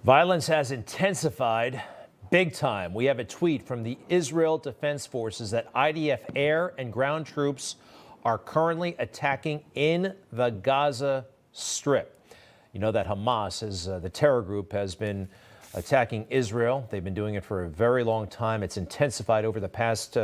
Violence has intensified big time. We have a tweet from the Israel Defense Forces that IDF air and ground troops are currently attacking in the Gaza Strip. You know that Hamas, the terror group, has been attacking Israel. They've been doing it for a very long time. It's intensified over the past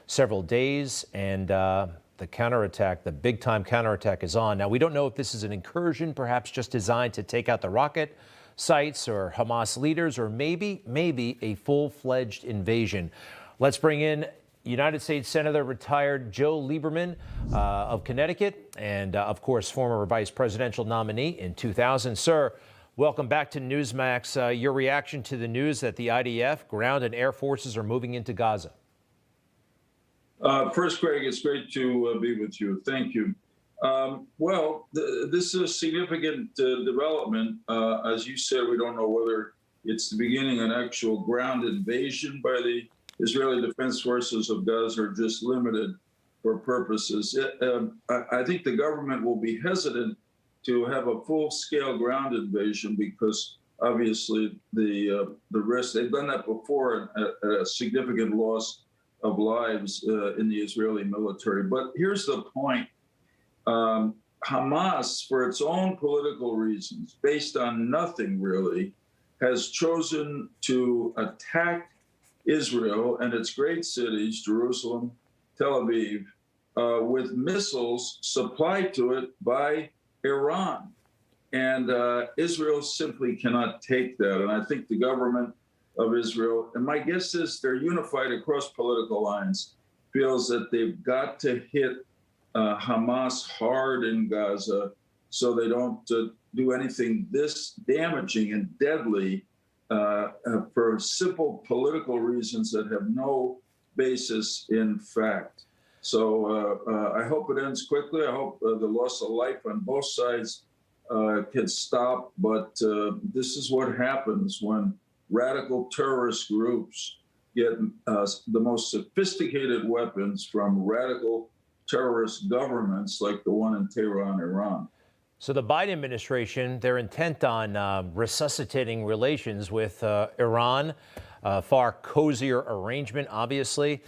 several days, and the counterattack, the big time counterattack, is on. Now, we don't know if this is an incursion, perhaps just designed to take out the rocket sites or Hamas leaders, or maybe a full-fledged invasion. Let's bring in United States Senator retired Joe Lieberman of Connecticut, and of course, former vice presidential nominee in 2000. Sir, welcome back to Newsmax. Your reaction to the news that the IDF, ground and air forces, are moving into Gaza? First, Greg, it's great to be with you. Thank you. This is a significant development. As you said, we don't know whether it's the beginning of an actual ground invasion by the Israeli Defense Forces of Gaza, or just limited for purposes. I think the government will be hesitant to have a full-scale ground invasion because obviously the risk, they've done that before at a significant loss of lives in the Israeli military. But here's the point. Hamas, for its own political reasons, based on nothing really, has chosen to attack Israel and its great cities, Jerusalem, Tel Aviv, with missiles supplied to it by Iran. And Israel simply cannot take that. And I think the government of Israel, and my guess is they're unified across political lines, feels that they've got to hit Hamas hard in Gaza so they don't do anything this damaging and deadly for simple political reasons that have no basis in fact. So I hope it ends quickly. I hope the loss of life on both sides can stop. But this is what happens when radical terrorist groups get the most sophisticated weapons from radical terrorist governments like the one in Tehran, Iran. So the Biden administration, they're intent on resuscitating relations with Iran, far cozier arrangement, obviously.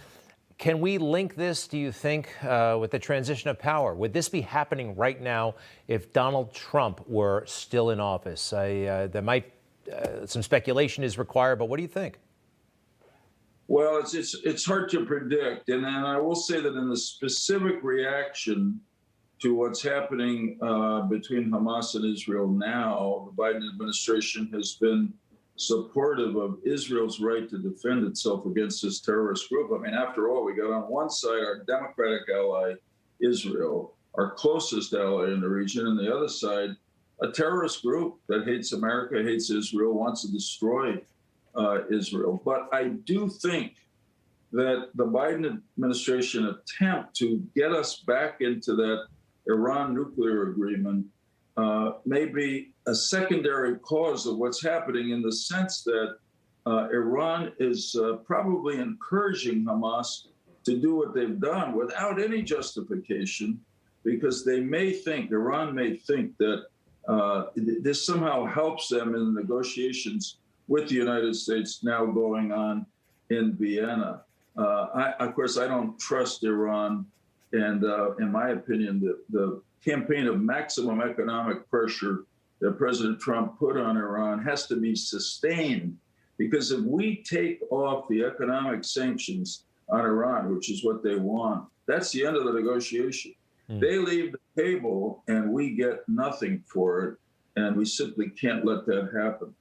Can we link this, do you think, with the transition of power? Would this be happening right now if Donald Trump were still in office? There might, some speculation is required, but what do you think? Well, it's hard to predict. And then I will say that in the specific reaction to what's happening between Hamas and Israel now, the Biden administration has been supportive of Israel's right to defend itself against this terrorist group. I mean, after all, we got on one side our democratic ally, Israel, our closest ally in the region, and the other side, a terrorist group that hates America, hates Israel, wants to destroy Israel. But I do think that the Biden administration attempt to get us back into that Iran nuclear agreement may be a secondary cause of what's happening, in the sense that Iran is probably encouraging Hamas to do what they've done without any justification, because Iran may think that this somehow helps them in the negotiations with the United States now going on in Vienna. Of course, I don't trust Iran. And in my opinion, the campaign of maximum economic pressure that President Trump put on Iran has to be sustained, because if we take off the economic sanctions on Iran, which is what they want, that's the end of the negotiation. They leave the table and we get nothing for it, and we simply can't let that happen.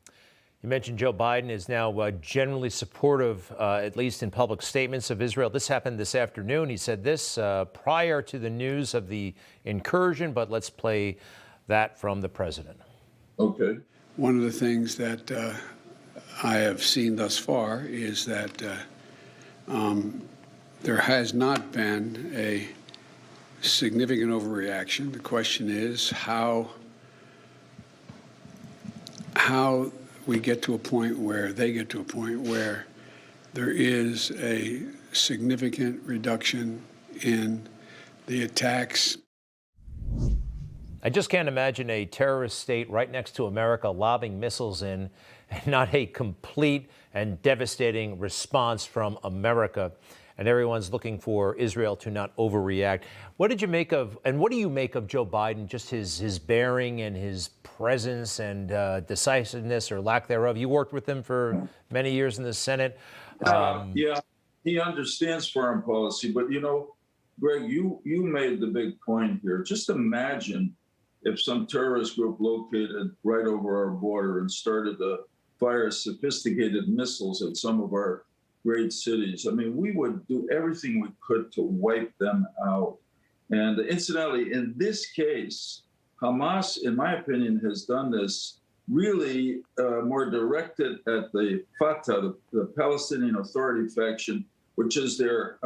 You mentioned Joe Biden is now generally supportive, at least in public statements, of Israel. This happened this afternoon. He said this prior to the news of the incursion, but let's play that from the president. Okay. One of the things that I have seen thus far is that there has not been a significant overreaction. The question is how we get to a point where they get to a point where there is a significant reduction in the attacks. I just can't imagine a terrorist state right next to America lobbing missiles in and not a complete and devastating response from America. And everyone's looking for Israel to not overreact. What did you make of, and what do you make of Joe Biden, just his bearing and his presence and decisiveness or lack thereof? You worked with him for many years in the Senate. Yeah, he understands foreign policy. But, you know, Greg, you made the big point here. Just imagine if some terrorist group located right over our border and started to fire sophisticated missiles at some of our great cities. I mean, we would do everything we could to wipe them out. And incidentally, in this case, Hamas, in my opinion, has done this really more directed at the Fatah, the Palestinian Authority faction, which is their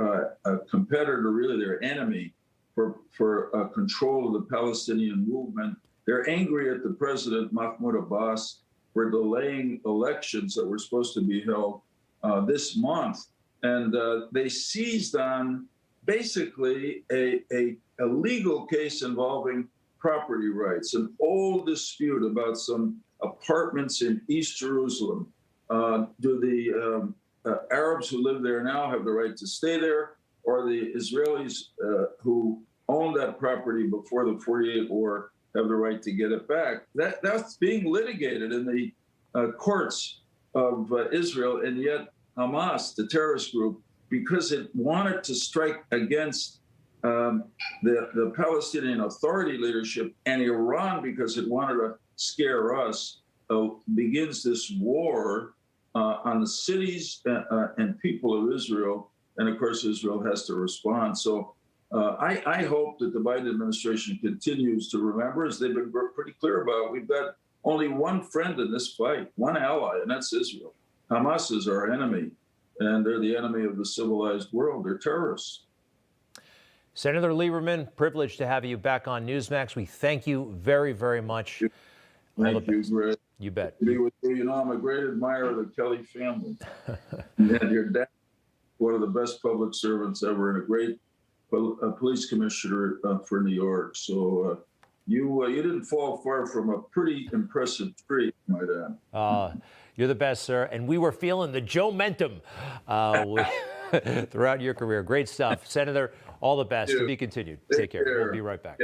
competitor, really their enemy for control of the Palestinian movement. They're angry at the president, Mahmoud Abbas, for delaying elections that were supposed to be held this month. And they seized on basically a legal case involving property rights, an old dispute about some apartments in East Jerusalem. Do the Arabs who live there now have the right to stay there, or the Israelis who owned that property before the 48 war have the right to get it back? That's being litigated in the courts of Israel, and yet Hamas, the terrorist group, because it wanted to strike against the Palestinian Authority leadership, and Iran, because it wanted to scare us, begins this war on the cities and people of Israel. And of course, Israel has to respond. So I hope that the Biden administration continues to remember, as they've been pretty clear about, we've got only one friend in this fight, one ally, and that's Israel. Hamas is our enemy, and they're the enemy of the civilized world. They're terrorists. Senator Lieberman, privileged to have you back on Newsmax. We thank you very, very much. Thank you, Greg. You bet. To be with you, you know, I'm a great admirer of the Kelly family. And your dad, one of the best public servants ever, and a great police commissioner for New York. So you didn't fall far from a pretty impressive tree, might add. You're the best, sir. And we were feeling the Joe-mentum throughout your career. Great stuff. Senator, all the best. To be continued. Take care. We'll be right back.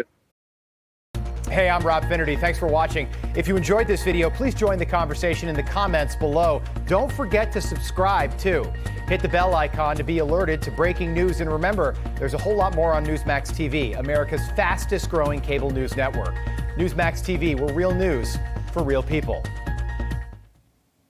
Hey, I'm Rob Finnerty. Thanks for watching. If you enjoyed this video, please join the conversation in the comments below. Don't forget to subscribe, too. Hit the bell icon to be alerted to breaking news. And remember, there's a whole lot more on Newsmax TV, America's fastest growing cable news network. Newsmax TV, we're real news for real people.